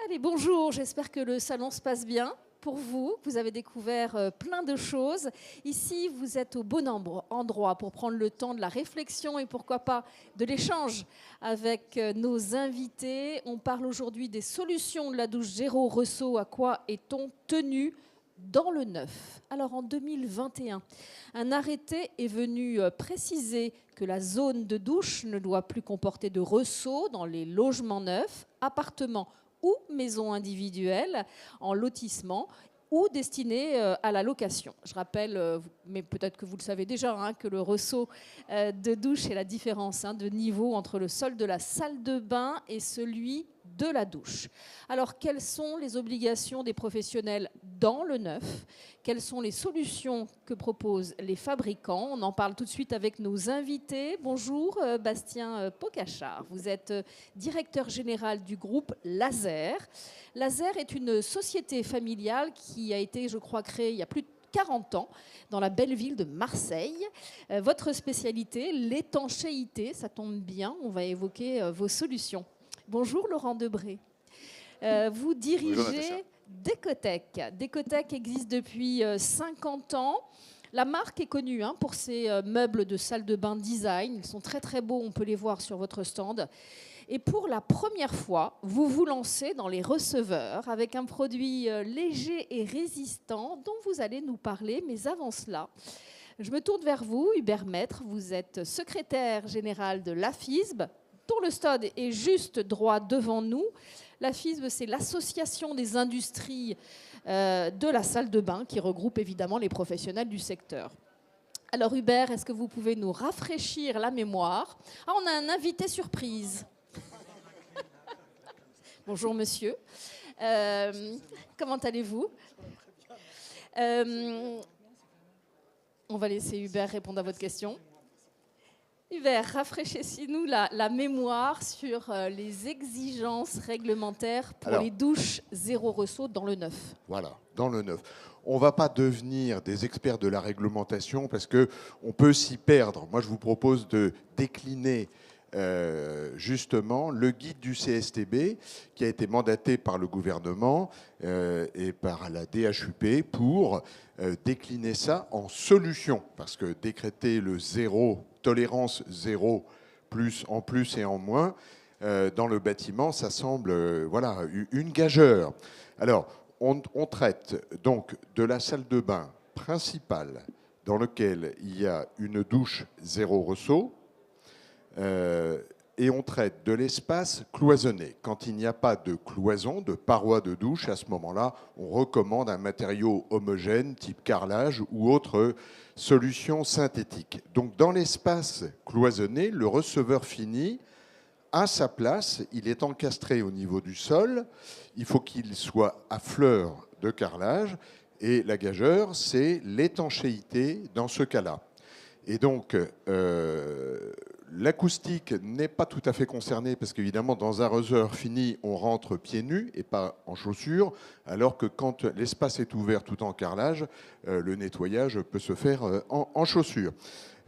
Allez, bonjour, j'espère que le salon se passe bien pour vous. Vous avez découvert plein de choses. Ici, vous êtes au bon endroit pour prendre le temps de la réflexion et pourquoi pas de l'échange avec nos invités. On parle aujourd'hui des solutions de la douche Géraud Resso. À quoi est-on tenu dans le neuf? Alors en 2021, un arrêté est venu préciser que la zone de douche ne doit plus comporter de ressaut dans les logements neufs, appartements ou maisons individuelles en lotissement ou destinées à la location. Je rappelle, mais peut-être que vous le savez déjà, que le ressaut de douche est la différence de niveau entre le sol de la salle de bain et celui de la douche. Alors, quelles sont les obligations des professionnels dans le neuf? Quelles sont les solutions que proposent les fabricants? On en parle tout de suite avec nos invités. Bonjour, Bastien Pocachard. Vous êtes directeur général du groupe Laser. Laser est une société familiale qui a été, je crois, créée il y a plus de 40 ans dans la belle ville de Marseille. Votre spécialité, l'étanchéité, ça tombe bien, on va évoquer vos solutions. Bonjour Laurent Debré. Vous dirigez Decotec. Decotec existe depuis 50 ans. La marque est connue pour ses meubles de salle de bain design. Ils sont très très beaux, on peut les voir sur votre stand. Et pour la première fois, vous vous lancez dans les receveurs avec un produit léger et résistant dont vous allez nous parler. Mais avant cela, je me tourne vers vous, Hubert Maître. Vous êtes secrétaire général de l'AFISB, dont le stand est juste droit devant nous. L'AFISB, c'est l'association des industries de la salle de bain qui regroupe évidemment les professionnels du secteur. Alors Hubert, est-ce que vous pouvez nous rafraîchir la mémoire? On a un invité surprise. Bonjour monsieur. Comment allez-vous? On va laisser Hubert répondre à votre question. Hubert, rafraîchissez-nous la mémoire sur les exigences réglementaires pour les douches zéro ressaut dans le neuf. Voilà, dans le neuf. On ne va pas devenir des experts de la réglementation parce qu'on peut s'y perdre. Moi, je vous propose de décliner justement le guide du CSTB qui a été mandaté par le gouvernement et par la DHUP pour décliner ça en solutions. Parce que décréter le zéro, tolérance zéro, en plus et en moins, dans le bâtiment, ça semble une gageure. Alors, on traite donc de la salle de bain principale dans laquelle il y a une douche zéro ressaut, et on traite de l'espace cloisonné. Quand il n'y a pas de cloison, de paroi de douche, à ce moment-là, on recommande un matériau homogène, type carrelage ou autre solution synthétique. Donc dans l'espace cloisonné, le receveur fini a sa place, il est encastré au niveau du sol, il faut qu'il soit à fleur de carrelage, et la gageure, c'est l'étanchéité dans ce cas-là. Et donc, l'acoustique n'est pas tout à fait concernée parce qu'évidemment, dans un receveur fini, on rentre pieds nus et pas en chaussures, alors que quand l'espace est ouvert tout en carrelage, le nettoyage peut se faire en chaussures.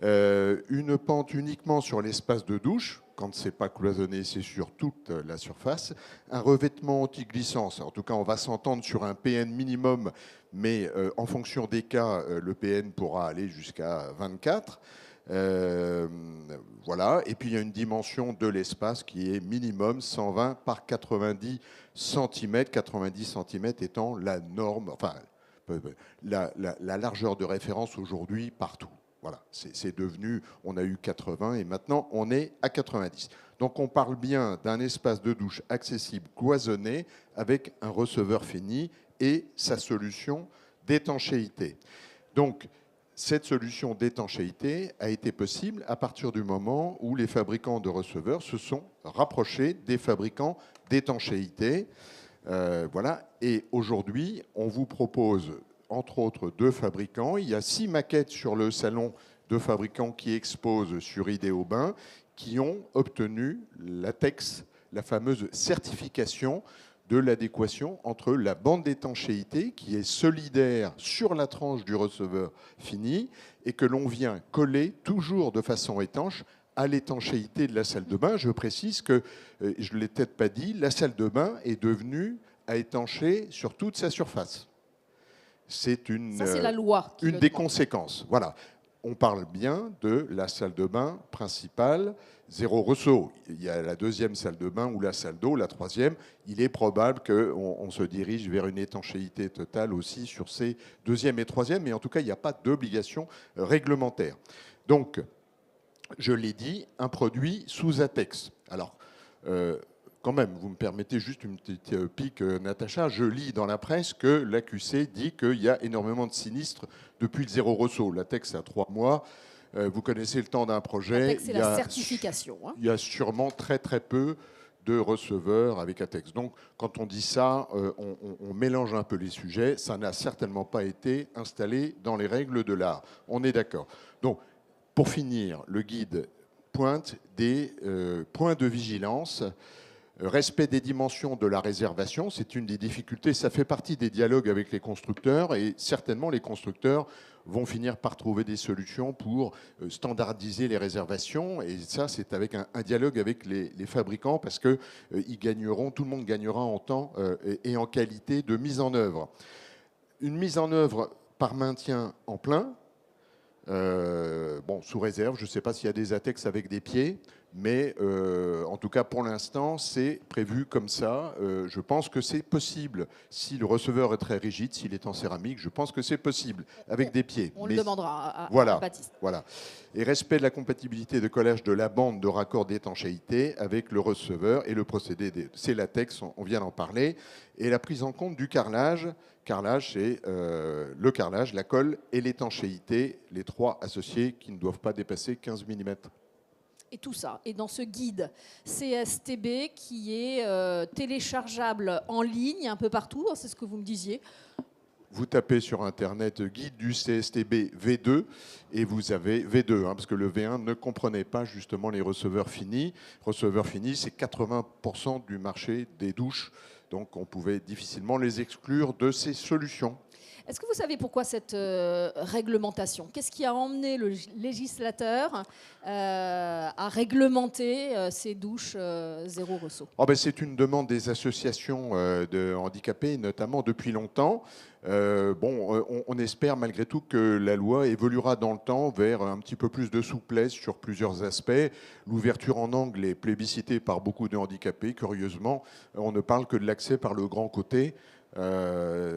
Une pente uniquement sur l'espace de douche. Quand ce n'est pas cloisonné, c'est sur toute la surface. Un revêtement anti-glissance. En tout cas, on va s'entendre sur un PN minimum, mais en fonction des cas, le PN pourra aller jusqu'à 24. Voilà. Et puis, il y a une dimension de l'espace qui est minimum 120 par 90 cm, 90 cm étant la norme, enfin, la largeur de référence aujourd'hui partout. Voilà, c'est devenu, on a eu 80 et maintenant on est à 90. Donc on parle bien d'un espace de douche accessible, cloisonné, avec un receveur fini et sa solution d'étanchéité. Donc cette solution d'étanchéité a été possible à partir du moment où les fabricants de receveurs se sont rapprochés des fabricants d'étanchéité. Voilà. Et aujourd'hui, on vous propose entre autres 2 fabricants. Il y a 6 maquettes sur le salon de fabricants qui exposent sur Idéobain qui ont obtenu la TEX, la fameuse certification de l'adéquation entre la bande d'étanchéité qui est solidaire sur la tranche du receveur fini et que l'on vient coller toujours de façon étanche à l'étanchéité de la salle de bain. Je précise que, je ne l'ai peut-être pas dit, la salle de bain est devenue à étancher sur toute sa surface. C'est Ça, c'est la loi qui une le des demande. conséquences. Voilà. On parle bien de la salle de bain principale, zéro ressaut. Il y a la deuxième salle de bain ou la salle d'eau, la troisième. Il est probable qu'on se dirige vers une étanchéité totale aussi sur ces deuxième et troisième, mais en tout cas, il n'y a pas d'obligation réglementaire. Donc, je l'ai dit, un produit sous ATEX. Alors, quand même, vous me permettez juste une petite pique, Natacha. Je lis dans la presse que l'AQC dit qu'il y a énormément de sinistres depuis le zéro ressaut. L'ATEX a 3 mois. Vous connaissez le temps d'un projet. ATEX, c'est la certification. Il y a sûrement très très peu de receveurs avec ATEX. Donc, quand on dit ça, on mélange un peu les sujets. Ça n'a certainement pas été installé dans les règles de l'art. On est d'accord. Donc, pour finir, le guide pointe des points de vigilance. Respect des dimensions de la réservation, c'est une des difficultés. Ça fait partie des dialogues avec les constructeurs et certainement les constructeurs vont finir par trouver des solutions pour standardiser les réservations. Et ça, c'est avec un dialogue avec les fabricants parce que ils gagneront, tout le monde gagnera en temps et en qualité de mise en œuvre. Une mise en œuvre par maintien en plein. Bon, sous réserve, je ne sais pas s'il y a des ATEX avec des pieds, mais en tout cas pour l'instant, c'est prévu comme ça. Je pense que c'est possible. Si le receveur est très rigide, s'il est en céramique, je pense que c'est possible avec des pieds. On le demandera à voilà, Baptiste. Voilà. Et respect de la compatibilité de collage de la bande de raccord d'étanchéité avec le receveur et le procédé, c'est l'ATEX, on vient d'en parler. Et la prise en compte du carrelage. Carrelage, c'est le carrelage, la colle et l'étanchéité, les trois associés qui ne doivent pas dépasser 15 mm. Et tout ça est dans ce guide CSTB qui est téléchargeable en ligne un peu partout, hein, c'est ce que vous me disiez. Vous tapez sur Internet guide du CSTB V2 et vous avez V2, hein, parce que le V1 ne comprenait pas justement les receveurs finis. Receveurs finis, c'est 80% du marché des douches, donc on pouvait difficilement les exclure de ces solutions. Est-ce que vous savez pourquoi cette réglementation? Qu'est-ce qui a emmené le législateur à réglementer ces douches zéro ressaut? Oh ben c'est une demande des associations de handicapés, notamment depuis longtemps. On espère malgré tout que la loi évoluera dans le temps vers un petit peu plus de souplesse sur plusieurs aspects. L'ouverture en angle est plébiscitée par beaucoup de handicapés. Curieusement, on ne parle que de l'accès par le grand côté.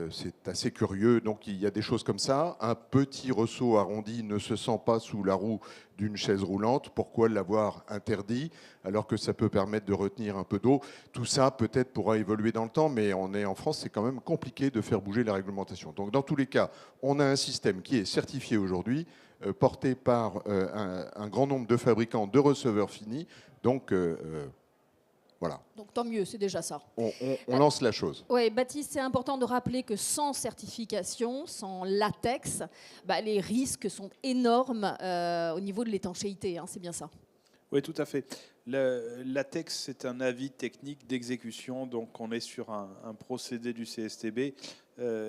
C'est assez curieux. Donc il y a des choses comme ça. Un petit ressaut arrondi ne se sent pas sous la roue d'une chaise roulante. Pourquoi l'avoir interdit alors que ça peut permettre de retenir un peu d'eau? Tout ça peut-être pourra évoluer dans le temps, mais on est en France, c'est quand même compliqué de faire bouger la réglementation. Donc dans tous les cas, on a un système qui est certifié aujourd'hui, porté par un grand nombre de fabricants de receveurs finis. Donc voilà. Donc tant mieux, c'est déjà ça. On lance la chose. Oui, Baptiste, c'est important de rappeler que sans certification, sans latex, les risques sont énormes au niveau de l'étanchéité, hein, c'est bien ça. Oui, tout à fait. Le latex, c'est un avis technique d'exécution, donc on est sur un procédé du CSTB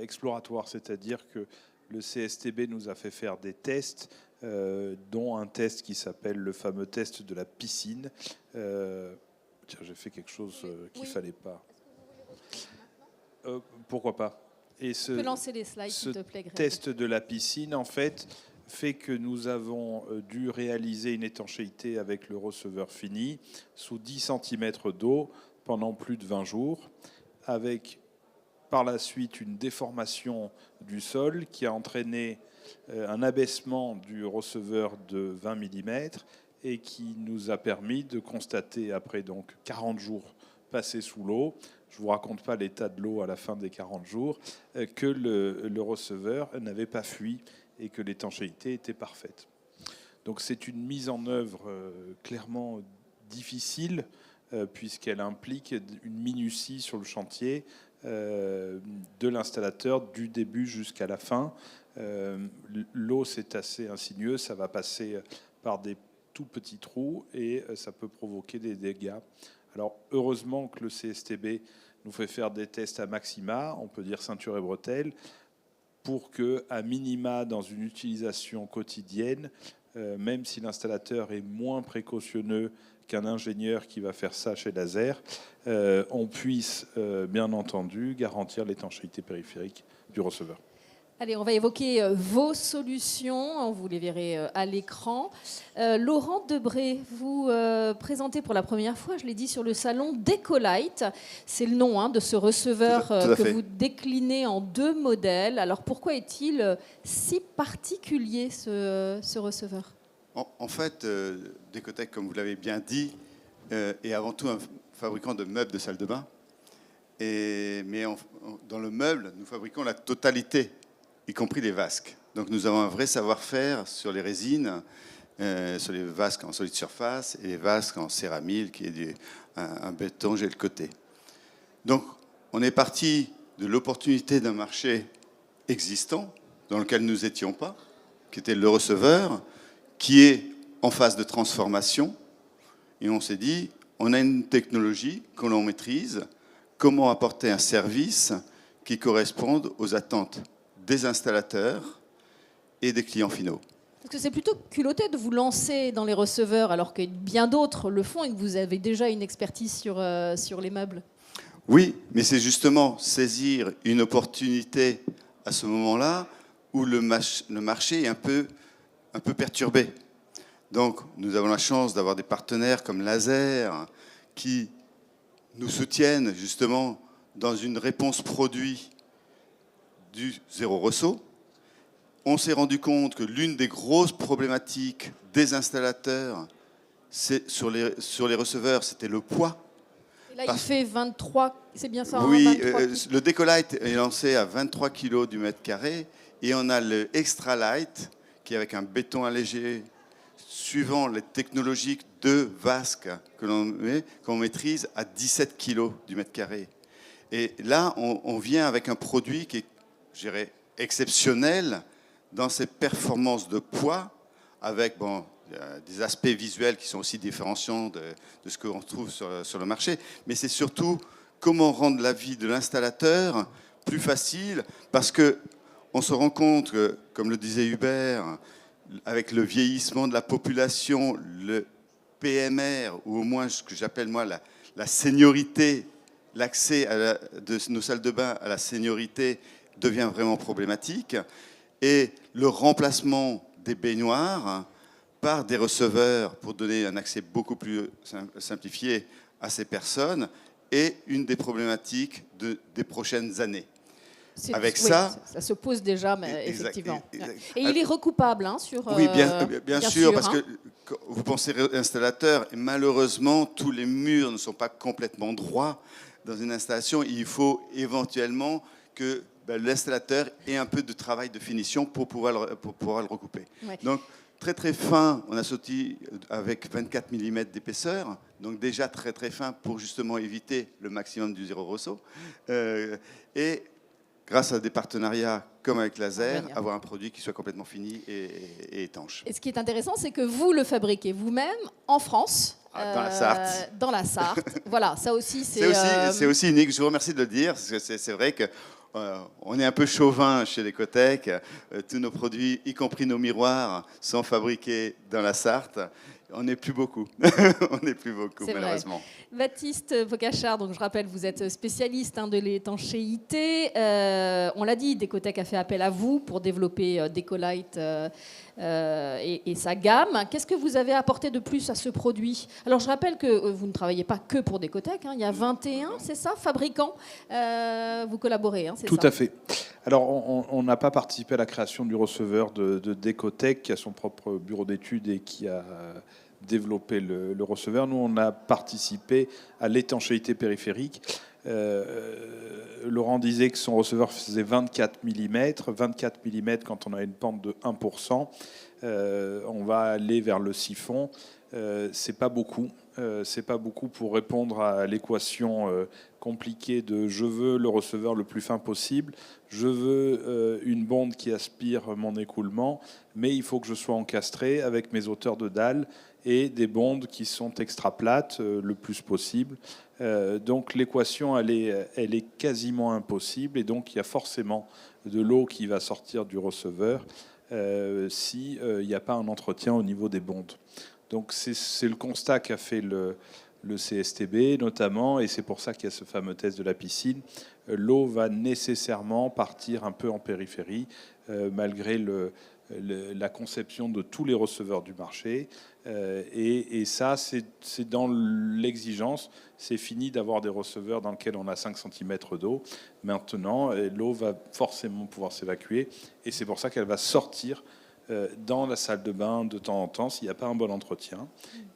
exploratoire, c'est-à-dire que le CSTB nous a fait faire des tests, dont un test qui s'appelle le fameux test de la piscine. Tiens, j'ai fait quelque chose qu'il ne fallait pas. Pourquoi pas? Et tu peux lancer les slides, s'il te plaît, Greg. Test de la piscine, en fait, fait que nous avons dû réaliser une étanchéité avec le receveur fini sous 10 cm d'eau pendant plus de 20 jours, avec par la suite une déformation du sol qui a entraîné un abaissement du receveur de 20 mm et qui nous a permis de constater, après donc 40 jours passés sous l'eau, je ne vous raconte pas l'état de l'eau à la fin des 40 jours, que le receveur n'avait pas fui et que l'étanchéité était parfaite. Donc c'est une mise en œuvre clairement difficile, puisqu'elle implique une minutie sur le chantier de l'installateur du début jusqu'à la fin. L'eau, c'est assez insinueux, ça va passer par des tout petits trous et ça peut provoquer des dégâts. Alors heureusement que le CSTB nous fait faire des tests à maxima, on peut dire ceinture et bretelles, pour que, à minima, dans une utilisation quotidienne, même si l'installateur est moins précautionneux qu'un ingénieur qui va faire ça chez Laser, on puisse bien entendu garantir l'étanchéité périphérique du receveur. Allez, on va évoquer vos solutions. Vous les verrez à l'écran. Laurent Debré, vous présentez pour la première fois, je l'ai dit sur le salon, Decolite. C'est le nom de ce receveur tout à que fait. vous déclinez en 2 modèles. Alors pourquoi est-il si particulier ce receveur? En fait, Decotec, comme vous l'avez bien dit, est avant tout un fabricant de meubles de salle de bain. Dans le meuble, nous fabriquons la totalité, y compris les vasques. Donc nous avons un vrai savoir-faire sur les résines, sur les vasques en solide surface et les vasques en céramyle, qui est un béton gel coté. Donc on est parti de l'opportunité d'un marché existant, dans lequel nous n'étions pas, qui était le receveur, qui est en phase de transformation. Et on s'est dit, on a une technologie que l'on maîtrise, comment apporter un service qui corresponde aux attentes des installateurs et des clients finaux. Parce que c'est plutôt culotté de vous lancer dans les receveurs alors que bien d'autres le font et que vous avez déjà une expertise sur les meubles. Oui, mais c'est justement saisir une opportunité à ce moment-là où le marché est un peu perturbé. Donc nous avons la chance d'avoir des partenaires comme Laser qui nous soutiennent justement dans une réponse produit du zéro ressaut. On s'est rendu compte que l'une des grosses problématiques des installateurs sur les receveurs, c'était le poids. Et là, il fait 23, c'est bien ça? Oui, 23 le Decolite est lancé à 23 kg du mètre carré et on a le Extra Light qui est avec un béton allégé suivant les technologies de vasque que qu'on maîtrise à 17 kg du mètre carré. Et là, on vient avec un produit qui est, je dirais, exceptionnel dans ses performances de poids, avec des aspects visuels qui sont aussi différenciants de ce qu'on trouve sur le marché. Mais c'est surtout comment rendre la vie de l'installateur plus facile, parce qu'on se rend compte que, comme le disait Hubert, avec le vieillissement de la population, le PMR, ou au moins ce que j'appelle moi la seniorité, l'accès de nos salles de bain à la seniorité devient vraiment problématique. Et le remplacement des baignoires par des receveurs pour donner un accès beaucoup plus simplifié à ces personnes est une des problématiques des prochaines années. Avec ça se pose déjà, mais exact, effectivement. exact. Et il est recoupable sur. Oui, bien sûr, parce que vous pensez installateur, et malheureusement, tous les murs ne sont pas complètement droits dans une installation. Il faut éventuellement que l'installateur ait un peu de travail de finition pour pouvoir le recouper. Ouais. Donc, très très fin, on a sorti avec 24 mm d'épaisseur, donc déjà très très fin pour justement éviter le maximum du zéro ressaut. Et grâce à des partenariats comme avec Laser, avoir un produit qui soit complètement fini et étanche. Et ce qui est intéressant, c'est que vous le fabriquez vous-même en France. Dans la Sarthe. Dans la Sarthe. Voilà, ça aussi, c'est aussi unique. Je vous remercie de le dire, parce que c'est vrai que on est un peu chauvin chez Decotec. Tous nos produits, y compris nos miroirs, sont fabriqués dans la Sarthe. On n'est plus beaucoup. On n'est plus beaucoup, malheureusement. Vrai. Baptiste Bocachard, donc je rappelle, vous êtes spécialiste de l'étanchéité. On l'a dit, Decotec a fait appel à vous pour développer Decolite et sa gamme. Qu'est-ce que vous avez apporté de plus à ce produit? Alors, je rappelle que vous ne travaillez pas que pour Decotec. Il y a 21, c'est ça, fabricants. Vous collaborez, c'est ça? Tout à fait. Alors, on n'a pas participé à la création du receveur de Decotec, qui a son propre bureau d'études et qui a développé le receveur. Nous, on a participé à l'étanchéité périphérique. Laurent disait que son receveur faisait 24 mm. 24 mm, quand on a une pente de 1%, on va aller vers le siphon. C'est pas beaucoup. C'est pas beaucoup pour répondre à l'équation compliquée de je veux le receveur le plus fin possible, je veux une bonde qui aspire mon écoulement, mais il faut que je sois encastré avec mes hauteurs de dalle et des bondes qui sont extra plates le plus possible. Donc l'équation elle est quasiment impossible, et donc il y a forcément de l'eau qui va sortir du receveur. s'il n'y a pas un entretien au niveau des bondes. Donc c'est le constat qu'a fait le CSTB notamment, et c'est pour ça qu'il y a ce fameux test de la piscine. L'eau va nécessairement partir un peu en périphérie, malgré la conception de tous les receveurs du marché. Et ça, c'est dans l'exigence. C'est fini d'avoir des receveurs dans lesquels on a 5 cm d'eau. Maintenant, l'eau va forcément pouvoir s'évacuer, et c'est pour ça qu'elle va sortir dans la salle de bain de temps en temps s'il n'y a pas un bon entretien.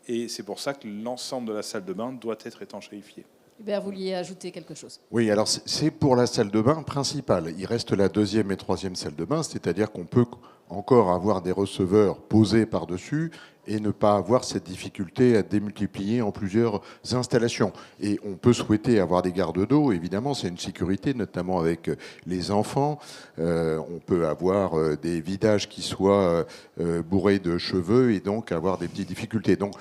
Et c'est pour ça que l'ensemble de la salle de bain doit être étanchéifié. Hubert, vous vouliez ajouter quelque chose? Oui, alors c'est pour la salle de bain principale. Il reste la deuxième et troisième salle de bain, c'est-à-dire qu'on peut encore avoir des receveurs posés par-dessus et ne pas avoir cette difficulté à démultiplier en plusieurs installations. Et on peut souhaiter avoir des gardes d'eau, évidemment, c'est une sécurité, notamment avec les enfants. On peut avoir des vidages qui soient bourrés de cheveux et donc avoir des petites difficultés. Donc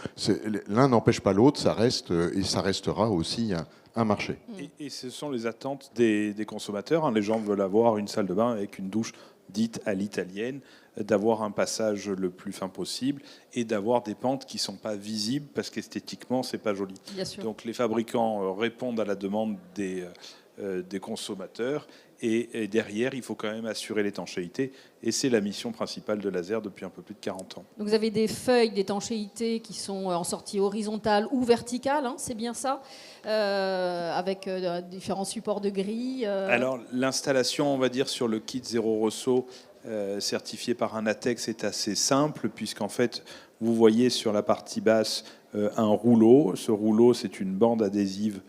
l'un n'empêche pas l'autre, ça reste et ça restera aussi un marché. Et ce sont les attentes des consommateurs. Les gens veulent avoir une salle de bain avec une douche dite à l'italienne, d'avoir un passage le plus fin possible et d'avoir des pentes qui ne sont pas visibles parce qu'esthétiquement, ce n'est pas joli. Bien sûr. Donc les fabricants répondent à la demande des consommateurs et derrière, il faut quand même assurer l'étanchéité et c'est la mission principale de Laser depuis un peu plus de 40 ans. Donc vous avez des feuilles d'étanchéité qui sont en sortie horizontale ou verticale, hein, c'est bien ça, avec différents supports de grilles. Alors l'installation, on va dire, sur le kit Zéro Rosso certifié par un ATEX est assez simple puisqu'en fait, vous voyez sur la partie basse un rouleau. Ce rouleau, c'est une bande adhésive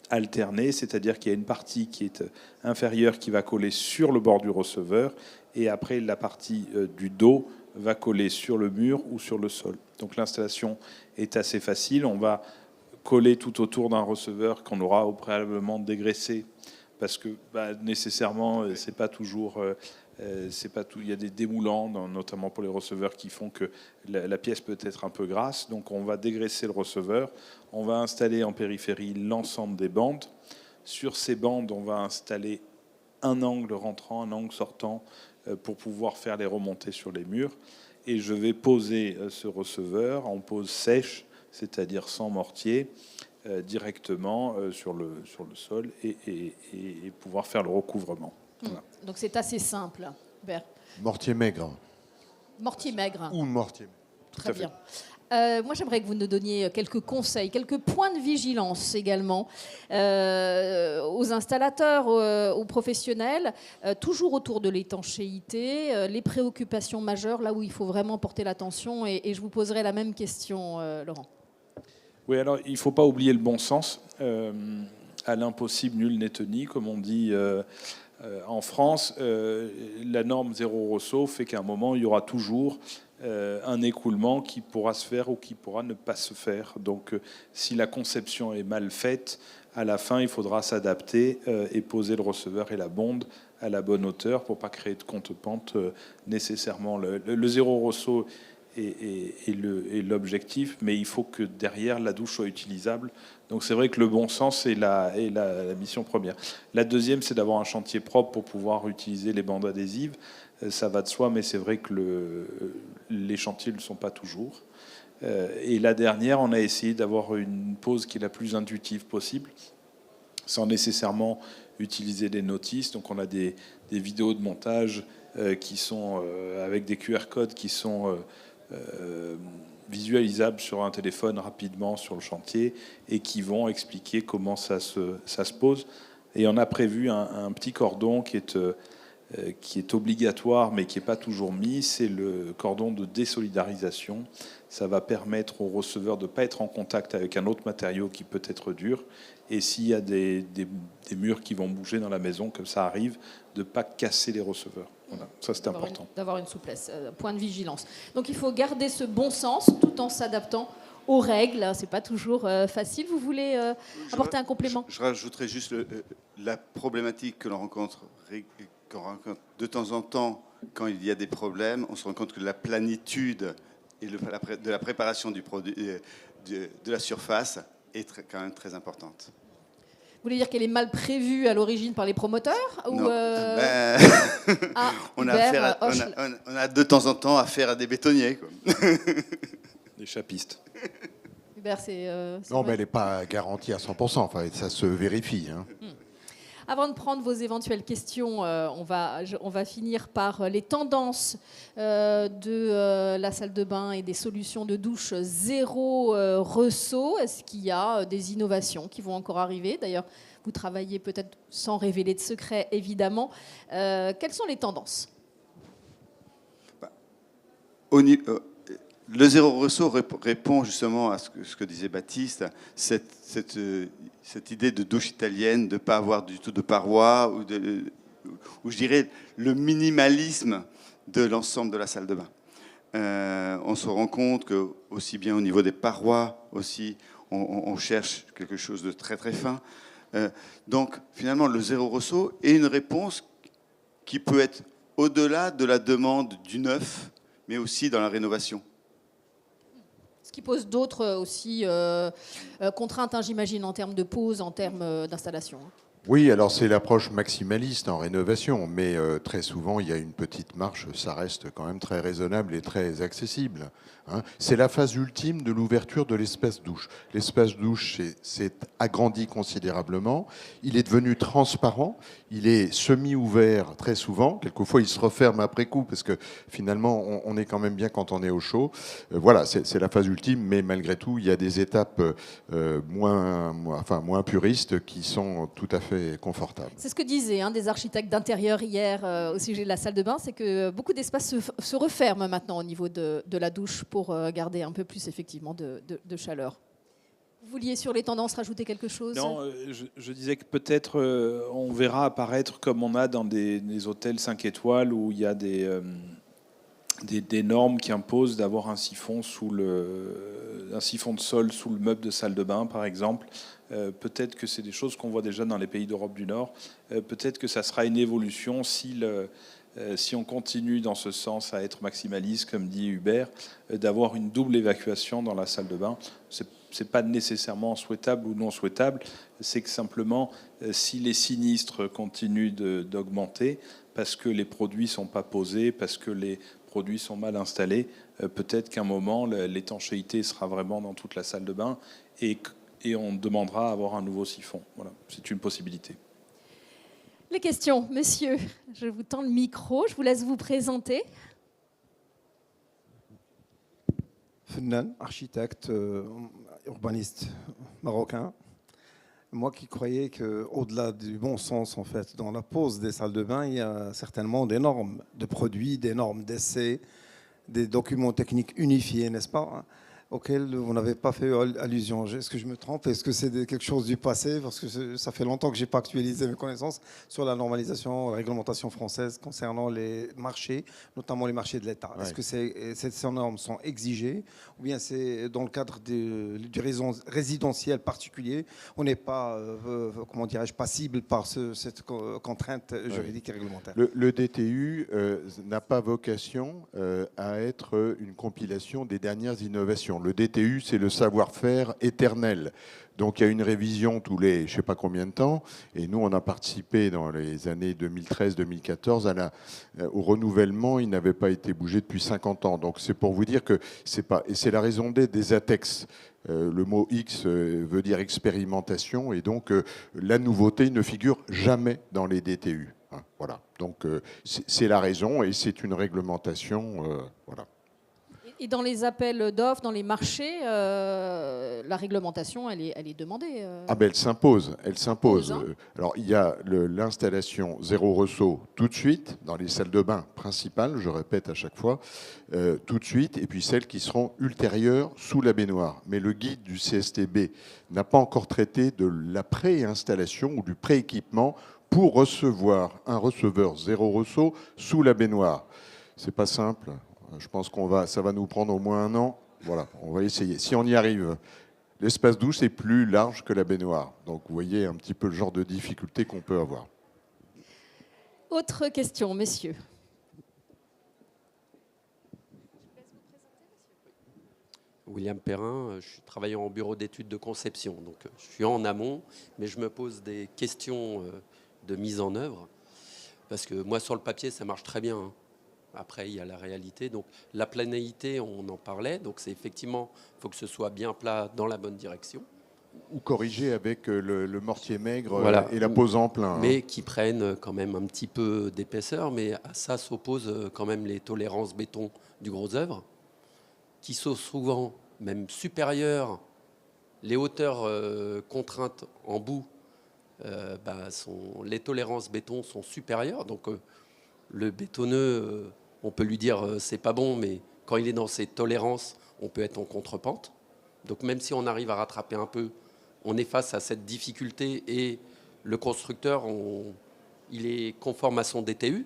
alternée, c'est-à-dire qu'il y a une partie qui est inférieure qui va coller sur le bord du receveur et après la partie du dos va coller sur le mur ou sur le sol. Donc l'installation est assez facile. On va coller tout autour d'un receveur qu'on aura au préalablement dégraissé parce que nécessairement c'est pas toujours il y a des démoulants notamment pour les receveurs qui font que la pièce peut être un peu grasse, donc on va dégraisser le receveur, on va installer en périphérie l'ensemble des bandes. Sur ces bandes, on va installer un angle rentrant, un angle sortant pour pouvoir faire les remontées sur les murs, et je vais poser ce receveur en pose sèche, c'est-à-dire sans mortier, directement sur le sol et pouvoir faire le recouvrement. Voilà. Donc c'est assez simple, Hubert. Mortier maigre. Mortier maigre. Ou mortier. Très bien. Moi, j'aimerais que vous nous donniez quelques conseils, quelques points de vigilance également aux installateurs, aux professionnels, toujours autour de l'étanchéité, les préoccupations majeures, là où il faut vraiment porter l'attention. Et je vous poserai la même question, Laurent. Oui, alors il ne faut pas oublier le bon sens. À l'impossible, nul n'est tenu, comme on dit en France. La norme Zéro Rosso fait qu'à un moment, il y aura toujours un écoulement qui pourra se faire ou qui pourra ne pas se faire. Donc, si la conception est mal faite, à la fin, il faudra s'adapter et poser le receveur et la bonde à la bonne hauteur pour ne pas créer de contre-pente nécessairement. Le Zéro Rosso est l'objectif, mais il faut que derrière la douche soit utilisable. Donc c'est vrai que le bon sens est la mission première. La deuxième, c'est d'avoir un chantier propre pour pouvoir utiliser les bandes adhésives. Ça va de soi, mais c'est vrai que les chantiers ne le sont pas toujours. Et la dernière, on a essayé d'avoir une pose qui est la plus intuitive possible, sans nécessairement utiliser des notices. Donc on a des vidéos de montage qui sont avec des QR codes qui sont visualisables sur un téléphone rapidement sur le chantier et qui vont expliquer comment ça se pose. Et on a prévu un petit cordon qui est obligatoire mais qui n'est pas toujours mis, c'est le cordon de désolidarisation. Ça va permettre au receveur de ne pas être en contact avec un autre matériau qui peut être dur. Et s'il y a des murs qui vont bouger dans la maison, comme ça arrive, de ne pas casser les receveurs. Voilà, ça c'est important. D'avoir une souplesse, point de vigilance. Donc il faut garder ce bon sens tout en s'adaptant aux règles. C'est pas toujours facile. Vous voulez apporter un complément? Je rajouterais juste la problématique que l'on rencontre de temps en temps quand il y a des problèmes. On se rend compte que la planitude et de la préparation du produit, de la surface est quand même très importante. voulez dire qu'elle est mal prévue à l'origine par les promoteurs ou Non. On a de temps en temps affaire à des bétonniers, quoi. Des chapistes. Hubert, c'est Non, vrai. mais elle n'est pas garantie à 100%. Enfin, ça se vérifie. Hein. Avant de prendre vos éventuelles questions, on va finir par les tendances de la salle de bain et des solutions de douche zéro ressaut. Est-ce qu'il y a des innovations qui vont encore arriver? D'ailleurs, vous travaillez peut-être sans révéler de secret, évidemment. Quelles sont les tendances? Le zéro ressaut répond justement à ce que disait Baptiste, cette idée de douche italienne, de ne pas avoir du tout de parois, ou je dirais le minimalisme de l'ensemble de la salle de bain. On se rend compte que aussi bien au niveau des parois, aussi, on cherche quelque chose de très très fin. Donc finalement, le zéro ressaut est une réponse qui peut être au-delà de la demande du neuf, mais aussi dans la rénovation. Ce qui pose d'autres aussi contraintes, hein, j'imagine, en termes de pose, en termes d'installation. Oui, alors c'est l'approche maximaliste en rénovation, mais très souvent, il y a une petite marche, ça reste quand même très raisonnable et très accessible. Hein. C'est la phase ultime de l'ouverture de l'espace douche. L'espace douche s'est agrandi considérablement, il est devenu transparent, il est semi-ouvert très souvent, quelquefois il se referme après coup, parce que finalement, on est quand même bien quand on est au chaud. Voilà, c'est la phase ultime, mais malgré tout, il y a des étapes moins puristes qui sont tout à fait confortable. C'est ce que disaient des architectes d'intérieur hier au sujet de la salle de bain, c'est que beaucoup d'espaces se referment maintenant au niveau de la douche pour garder un peu plus effectivement de chaleur. Vous vouliez sur les tendances rajouter quelque chose? Non, je disais que peut-être on verra apparaître comme on a dans des hôtels 5 étoiles où il y a des normes qui imposent d'avoir un siphon de sol sous le meuble de salle de bain, par exemple. Peut-être que c'est des choses qu'on voit déjà dans les pays d'Europe du Nord. Peut-être que ça sera une évolution si on continue dans ce sens à être maximaliste, comme dit Hubert, d'avoir une double évacuation dans la salle de bain. C'est pas nécessairement souhaitable ou non souhaitable, c'est que simplement, si les sinistres continuent d'augmenter, parce que les produits sont pas posés, parce que les produits sont mal installés, peut-être qu'à un moment, l'étanchéité sera vraiment dans toute la salle de bain et on demandera à avoir un nouveau siphon. Voilà, c'est une possibilité. Les questions, monsieur, je vous tends le micro, je vous laisse vous présenter. Fennan, architecte, urbaniste marocain. Moi qui croyais qu'au-delà du bon sens, en fait, dans la pose des salles de bain, il y a certainement des normes de produits, des normes d'essai, des documents techniques unifiés, n'est-ce pas, auxquels vous n'avez pas fait allusion. Est-ce que je me trompe? Est-ce que c'est quelque chose du passé? Parce que ça fait longtemps que je n'ai pas actualisé mes connaissances sur la normalisation, la réglementation française concernant les marchés, notamment les marchés de l'État. Ouais. Est-ce que ces normes sont exigées ou bien c'est dans le cadre du résidentiel particulier? On n'est pas, comment dirais-je, passible par cette contrainte juridique et réglementaire. Le DTU n'a pas vocation à être une compilation des dernières innovations. Le DTU, c'est le savoir-faire éternel. Donc il y a une révision tous les je ne sais pas combien de temps. Et nous, on a participé dans les années 2013-2014 au renouvellement. Il n'avait pas été bougé depuis 50 ans. Donc c'est pour vous dire que c'est pas... Et c'est la raison d'être des ATEX. Le mot X veut dire expérimentation. Et donc la nouveauté ne figure jamais dans les DTU. Voilà. Donc c'est la raison et c'est une réglementation. Voilà. Et dans les appels d'offres, dans les marchés, la réglementation, elle est demandée. Ah ben elle s'impose, elle s'impose. Hein. Alors il y a l'installation zéro ressaut tout de suite dans les salles de bain principales, je répète à chaque fois, tout de suite, et puis celles qui seront ultérieures sous la baignoire. Mais le guide du CSTB n'a pas encore traité de la pré-installation ou du pré-équipement pour recevoir un receveur zéro ressaut sous la baignoire. C'est pas simple. Je pense ça va nous prendre au moins 1 an. Voilà, on va essayer. Si on y arrive, l'espace douche est plus large que la baignoire. Donc vous voyez un petit peu le genre de difficulté qu'on peut avoir. Autre question, messieurs. William Perrin, je suis travailleur en bureau d'études de conception. Donc, je suis en amont, mais je me pose des questions de mise en œuvre. Parce que moi, sur le papier, ça marche très bien, hein. Après, il y a la réalité. Donc, la planéité, on en parlait. Donc, c'est effectivement, il faut que ce soit bien plat dans la bonne direction. Ou corriger avec le mortier maigre Voilà. et la pose en plein. Hein. Mais qui prennent quand même un petit peu d'épaisseur. Mais à ça s'opposent quand même les tolérances béton du gros œuvre, qui sont souvent même supérieures. Les hauteurs contraintes en bout, les tolérances béton sont supérieures. Donc, le bétonneux, on peut lui dire c'est pas bon, mais quand il est dans ses tolérances, on peut être en contrepente. Donc même si on arrive à rattraper un peu, on est face à cette difficulté et le constructeur, il est conforme à son DTU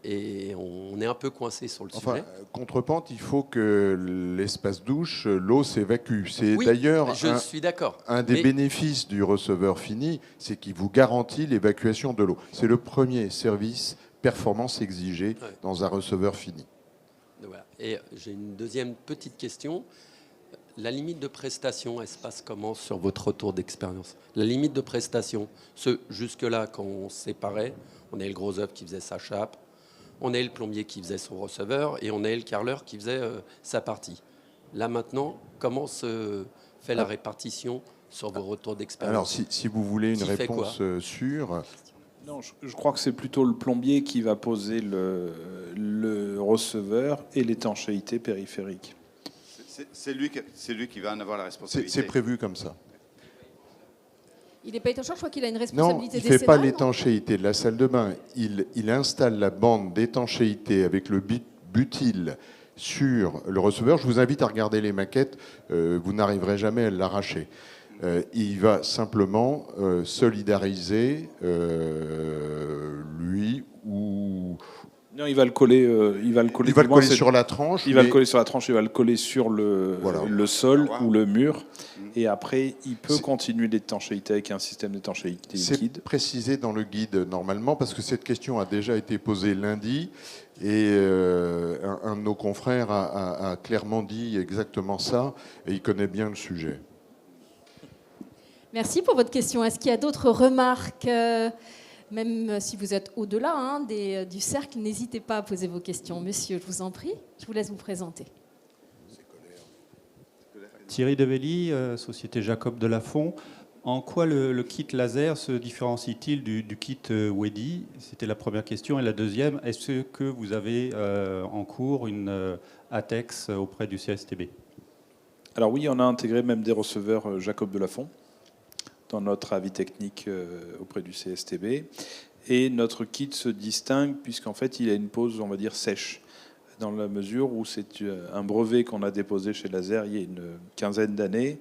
et on est un peu coincé sur le sujet. Contrepente, il faut que l'espace douche, l'eau s'évacue. C'est oui, d'ailleurs je suis d'accord. Un des bénéfices du receveur fini, c'est qu'il vous garantit l'évacuation de l'eau. C'est le premier service performance exigée dans un receveur fini. Voilà. Et j'ai une deuxième petite question. La limite de prestation, elle se passe comment sur votre retour d'expérience? La limite de prestation, jusque-là, quand on séparait, on avait le gros œuvre qui faisait sa chape, on avait le plombier qui faisait son receveur et on avait le carreleur qui faisait sa partie. Là maintenant, comment se fait la répartition sur vos retours d'expérience? Alors, si vous voulez une réponse sûre... Non, je crois que c'est plutôt le plombier qui va poser le receveur et l'étanchéité périphérique. C'est lui qui va en avoir la responsabilité. C'est prévu comme ça. Il n'est pas étancheur, je crois qu'il a une Non, responsabilité il ne fait pas décennale, l'étanchéité de la salle de bain. Il installe la bande d'étanchéité avec le butyl sur le receveur. Je vous invite à regarder les maquettes, vous n'arriverez jamais à l'arracher. Il va simplement solidariser lui ou... Non, il va le coller. Il va le coller sur la tranche. Il va le coller sur la tranche. Il va le coller sur le sol ou le mur. Et après, il peut continuer l'étanchéité avec un système d'étanchéité liquide. C'est précisé dans le guide normalement parce que cette question a déjà été posée lundi et un de nos confrères a clairement dit exactement ça et il connaît bien le sujet. Merci pour votre question. Est-ce qu'il y a d'autres remarques même si vous êtes au-delà du cercle, n'hésitez pas à poser vos questions. Monsieur, je vous en prie, je vous laisse vous présenter. Thierry Develly, Société Jacob de Lafont. En quoi le kit laser se différencie-t-il du kit Wedi? C'était la première question. Et la deuxième, est-ce que vous avez en cours une ATEX auprès du CSTB? Alors oui, on a intégré même des receveurs Jacob de Lafont dans notre avis technique auprès du CSTB. Et notre kit se distingue puisqu'en fait, il a une pose, on va dire, sèche, dans la mesure où c'est un brevet qu'on a déposé chez Laser il y a une quinzaine d'années,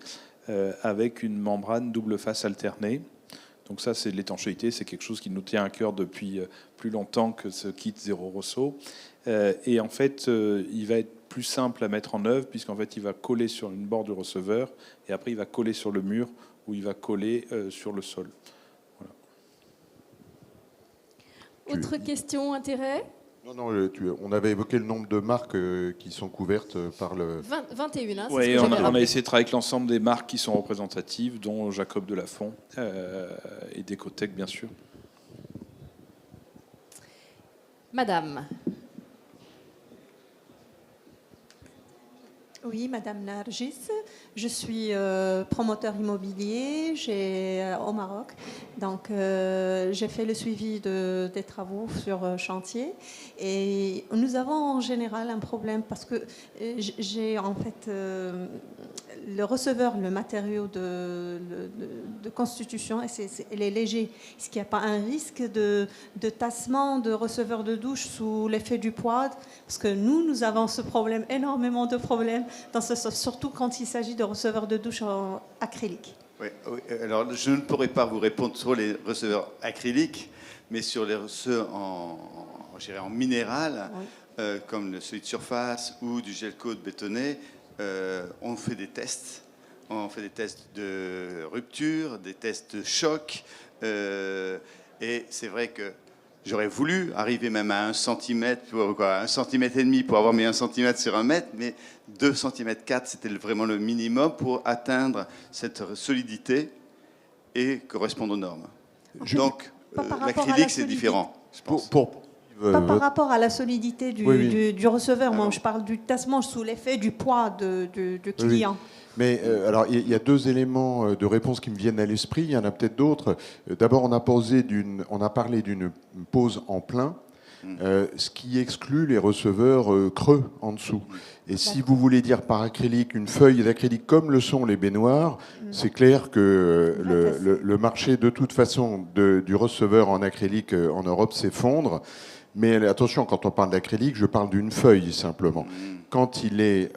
avec une membrane double face alternée. Donc ça, c'est l'étanchéité, c'est quelque chose qui nous tient à cœur depuis plus longtemps que ce kit Zéro Rosso. Et en fait, il va être plus simple à mettre en œuvre, puisqu'en fait, il va coller sur une bord du receveur, et après, il va coller sur le mur, où il va coller sur le sol. Voilà. Autre question, intérêt? Non, on avait évoqué le nombre de marques qui sont couvertes par le... 21, oui, on a essayé de travailler avec l'ensemble des marques qui sont représentatives, dont Jacob de Lafont et Decotec, bien sûr. Madame. Oui, Madame Nargis. Je suis promoteur immobilier au Maroc. Donc, j'ai fait le suivi des travaux sur chantier. Et nous avons en général un problème parce que j'ai en fait le receveur, le matériau de constitution, il est léger. Est-ce qu'il n'y a pas un risque de tassement de receveur de douche sous l'effet du poids? Parce que nous avons ce problème, énormément de problèmes, surtout quand il s'agit de receveurs de douche en acrylique. Oui, alors je ne pourrais pas vous répondre sur les receveurs acryliques, mais sur les receveurs en minéral, oui. Comme celui de surface ou du gel coat bétonné, on fait des tests. On fait des tests de rupture, des tests de choc. Et c'est vrai que J'aurais voulu arriver même à 1 cm, 1,5 cm pour avoir mis 1 cm sur 1 mètre, mais 2,4 cm, c'était vraiment le minimum pour atteindre cette solidité et correspondre aux normes. Donc, l'acrylique, c'est différent, je pense. Pas par rapport à la solidité du receveur. Moi, je parle du tassement sous l'effet du poids du client. Oui. Mais alors, il y a deux éléments de réponse qui me viennent à l'esprit. Il y en a peut-être d'autres. D'abord, on a parlé d'une pose en plein, ce qui exclut les receveurs creux en dessous. Et si vous voulez dire par acrylique une feuille d'acrylique comme le sont les baignoires, c'est clair que le marché, de toute façon, du receveur en acrylique en Europe s'effondre. Mais attention, quand on parle d'acrylique, je parle d'une feuille simplement. Quand il est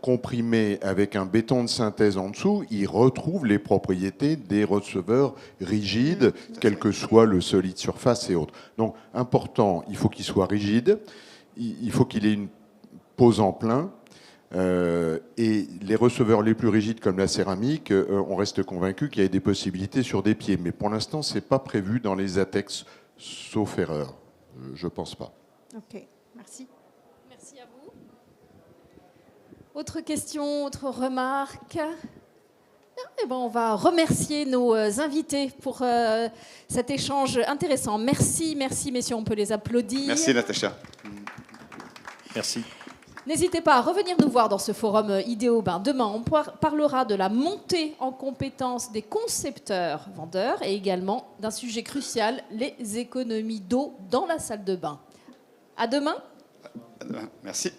comprimé avec un béton de synthèse en dessous, il retrouve les propriétés des receveurs rigides, quel que soit le solide surface et autres. Donc, important, il faut qu'il soit rigide, il faut qu'il ait une pose en plein, et les receveurs les plus rigides comme la céramique, on reste convaincu qu'il y a des possibilités sur des pieds. Mais pour l'instant, ce n'est pas prévu dans les ATEX, sauf erreur. Je ne pense pas. Ok, merci. Merci à vous. Autre question, autre remarque? Eh ben, on va remercier nos invités pour cet échange intéressant. Merci, merci messieurs, on peut les applaudir. Merci Natacha. Merci. N'hésitez pas à revenir nous voir dans ce forum Idéo-Bain. Demain, on parlera de la montée en compétence des concepteurs vendeurs et également d'un sujet crucial, les économies d'eau dans la salle de bain. À demain. Merci.